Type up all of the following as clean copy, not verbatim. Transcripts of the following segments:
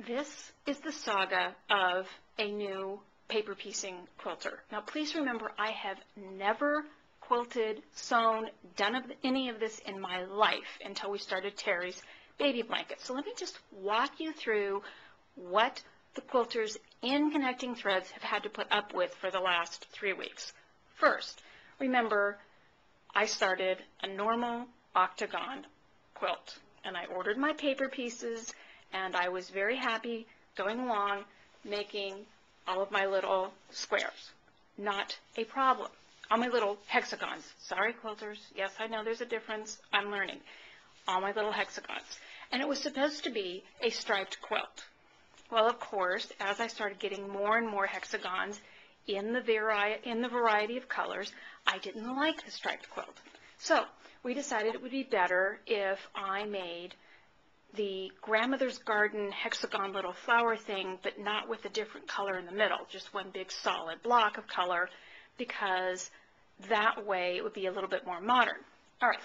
This is the saga of a new paper piecing quilter. Now please remember, I have never quilted, sewn, done any of this in my life until we started Terry's baby blanket. So let me just walk you through what the quilters in Connecting Threads have had to put up with for the last 3 weeks. First, remember, I started a normal octagon quilt, and I ordered my paper pieces, and I was very happy going along making all of my little squares. Not a problem. All my little hexagons. Sorry, quilters. Yes, I know there's a difference. I'm learning. All my little hexagons. And it was supposed to be a striped quilt. Well, of course, as I started getting more and more hexagons in the variety of colors, I didn't like the striped quilt. So we decided it would be better if I made the grandmother's garden hexagon little flower thing, but not with a different color in the middle, just one big solid block of color, because that way it would be a little bit more modern. All right,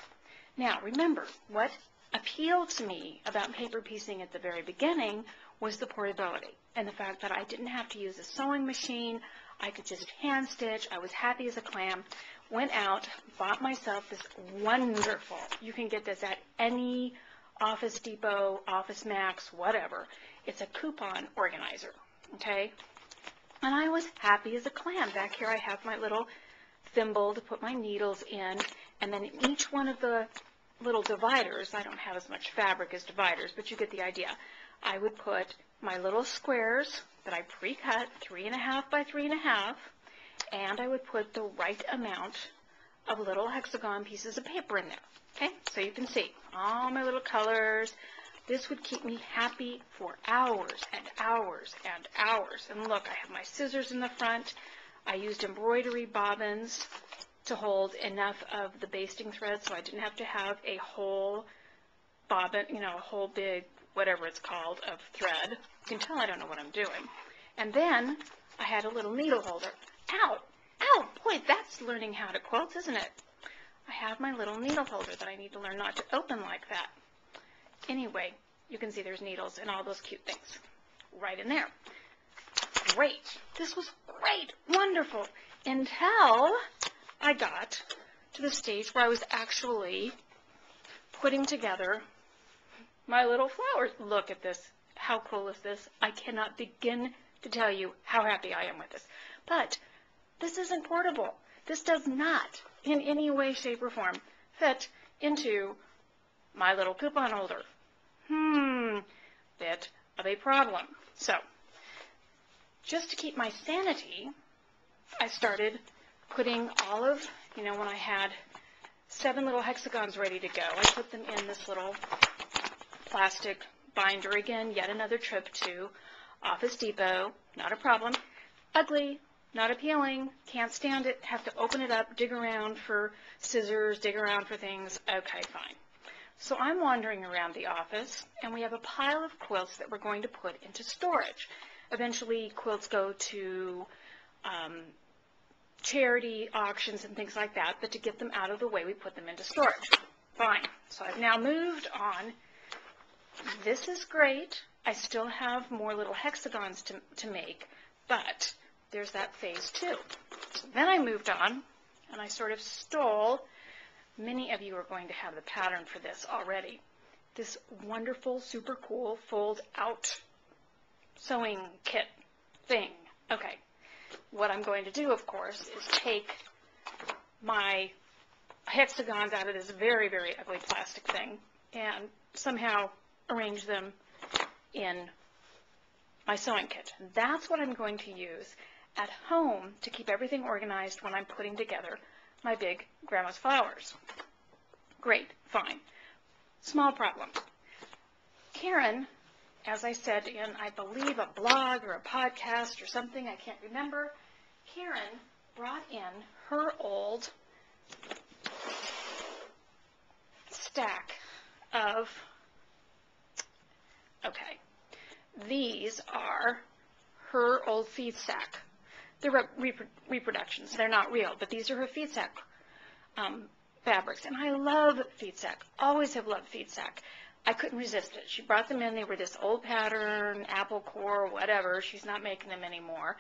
now remember, what appealed to me about paper piecing at the very beginning was the portability, and the fact that I didn't have to use a sewing machine. I could just hand stitch. I was happy as a clam. Went out, bought myself this wonderful, you can get this at any Office Depot, Office Max, whatever. It's a coupon organizer, okay? And I was happy as a clam. Back here I have my little thimble to put my needles in, and then in each one of the little dividers, I don't have as much fabric as dividers, but you get the idea. I would put my little squares that I pre-cut, 3.5 by 3.5, and I would put the right amount of little hexagon pieces of paper in there. Okay, so you can see all my little colors. This would keep me happy for hours and hours and hours. And look, I have my scissors in the front. I used embroidery bobbins to hold enough of the basting thread so I didn't have to have a whole bobbin, you know, a whole big, whatever it's called, of thread. You can tell I don't know what I'm doing. And then I had a little needle holder. Ow! Ow! Boy, that's learning how to quilt, isn't it? I have my little needle holder that I need to learn not to open like that. Anyway, you can see there's needles and all those cute things right in there. Great. This was great. Wonderful. Until I got to the stage where I was actually putting together my little flowers. Look at this. How cool is this? I cannot begin to tell you how happy I am with this. But this isn't portable. This does not, in any way, shape, or form, fit into my little coupon holder. Bit of a problem. So, just to keep my sanity, I started putting all of, when I had 7 little hexagons ready to go, I put them in this little plastic binder. Again, yet another trip to Office Depot. Not a problem. Ugly. Not appealing, can't stand it, have to open it up, dig around for scissors, dig around for things. Okay, fine. So I'm wandering around the office, and we have a pile of quilts that we're going to put into storage. Eventually, quilts go to charity auctions and things like that, but to get them out of the way, we put them into storage. Fine. So I've now moved on. This is great. I still have more little hexagons to make, but there's that phase 2. So then I moved on, and I sort of stole, many of you are going to have the pattern for this already, this wonderful, super cool fold-out sewing kit thing. Okay, what I'm going to do, of course, is take my hexagons out of this very, very ugly plastic thing and somehow arrange them in my sewing kit. That's what I'm going to use at home to keep everything organized when I'm putting together my big grandma's flowers. Great, fine. Small problem. Karen, as I said in, I believe, a blog or a podcast or something, I can't remember, Karen brought in her old stack of, okay, these are her old feed sack. They're reproductions. They're not real, but these are her feed sack fabrics, and I love feed sack, always have loved feed sack. I couldn't resist it. She brought them in. They were this old pattern, apple core, whatever. She's not making them anymore.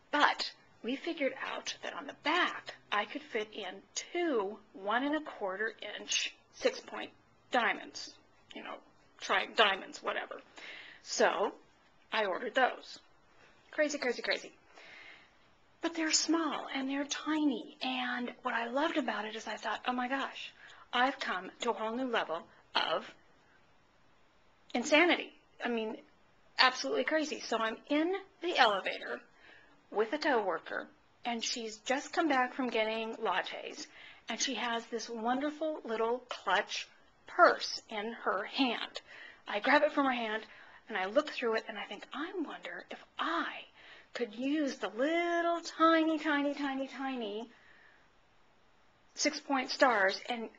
But we figured out that on the back, I could fit in 2 1¼ inch 6-point diamonds. You know, try diamonds, whatever. So I ordered those. Crazy, crazy, crazy. But they're small and they're tiny. And what I loved about it is I thought, oh my gosh, I've come to a whole new level of insanity. I mean, absolutely crazy. So I'm in the elevator with a tow worker, and she's just come back from getting lattes, and she has this wonderful little clutch purse in her hand. I grab it from her hand, and I look through it, and I think, I wonder if I could use the little tiny, tiny, tiny, tiny 6-point stars and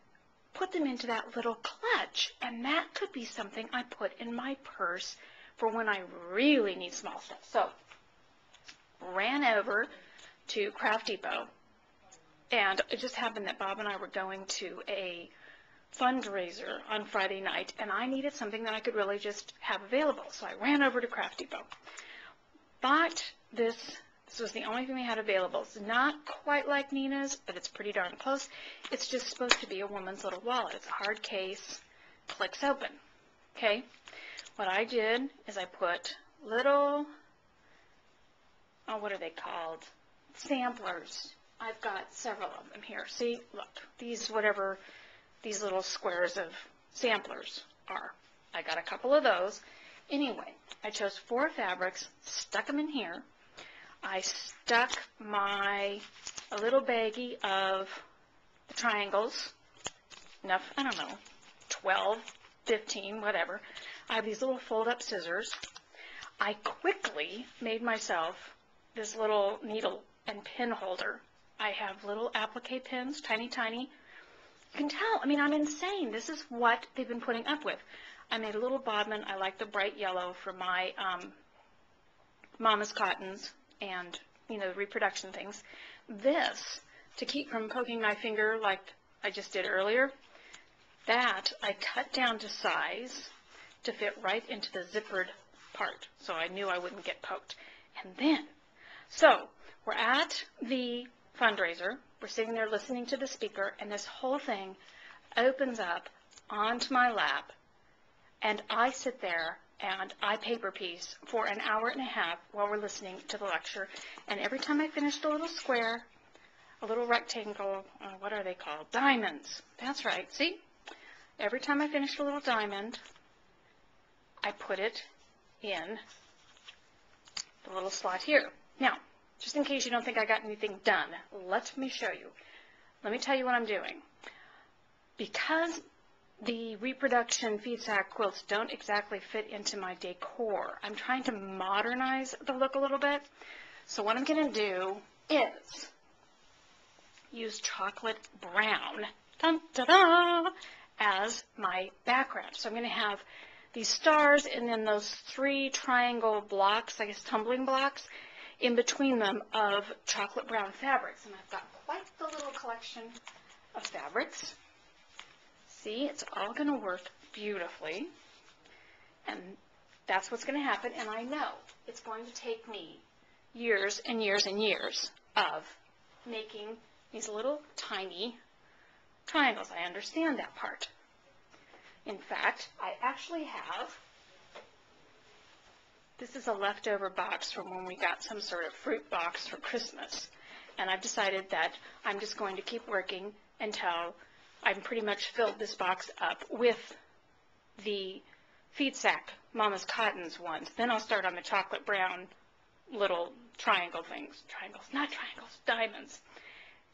put them into that little clutch, and that could be something I put in my purse for when I really need small stuff. So, ran over to Craft Depot, and it just happened that Bob and I were going to a fundraiser on Friday night, and I needed something that I could really just have available. So I ran over to Craft Depot. Bought this. This was the only thing they had available. It's not quite like Nina's, but it's pretty darn close. It's just supposed to be a woman's little wallet. It's a hard case, clicks open. Okay? What I did is I put little, what are they called? Samplers. I've got several of them here. See, look, these little squares of samplers are. I got a couple of those. Anyway, I chose 4 fabrics, stuck them in here. I stuck a little baggie of the triangles, enough, I don't know, 12, 15, whatever. I have these little fold-up scissors. I quickly made myself this little needle and pin holder. I have little applique pins, tiny, tiny. You can tell, I mean, I'm insane. This is what they've been putting up with. I made a little bodman. I like the bright yellow for my Mama's Cottons and, you know, reproduction things. This, to keep from poking my finger like I just did earlier, that I cut down to size to fit right into the zippered part, so I knew I wouldn't get poked. And then, so we're at the fundraiser. We're sitting there listening to the speaker, and this whole thing opens up onto my lap, and I sit there and I paper piece for an hour and a half while we're listening to the lecture. And every time I finished a little square, a little rectangle, what are they called? Diamonds. That's right. See? Every time I finished a little diamond, I put it in the little slot here. Now, just in case you don't think I got anything done, let me show you. Let me tell you what I'm doing. Because the reproduction feed sack quilts don't exactly fit into my decor, I'm trying to modernize the look a little bit. So what I'm going to do is use chocolate brown, dun, da, da, as my background. So I'm going to have these stars and then those 3 triangle blocks, I guess tumbling blocks, in between them of chocolate brown fabrics. And I've got quite the little collection of fabrics. See, it's all going to work beautifully, and that's what's going to happen, and I know it's going to take me years and years and years of making these little tiny triangles. I understand that part. In fact, I actually have, this is a leftover box from when we got some sort of fruit box for Christmas, and I've decided that I'm just going to keep working until I've pretty much filled this box up with the feed sack Mama's Cottons ones. Then I'll start on the chocolate brown little triangle things. Triangles, not triangles, diamonds.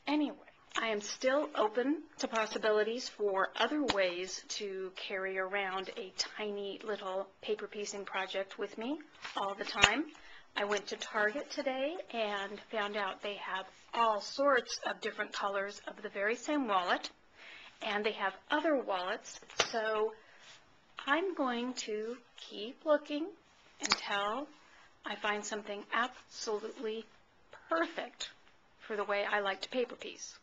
Anyway, I am still open to possibilities for other ways to carry around a tiny little paper piecing project with me all the time. I went to Target today and found out they have all sorts of different colors of the very same wallet. And they have other wallets, so I'm going to keep looking until I find something absolutely perfect for the way I like to paper piece.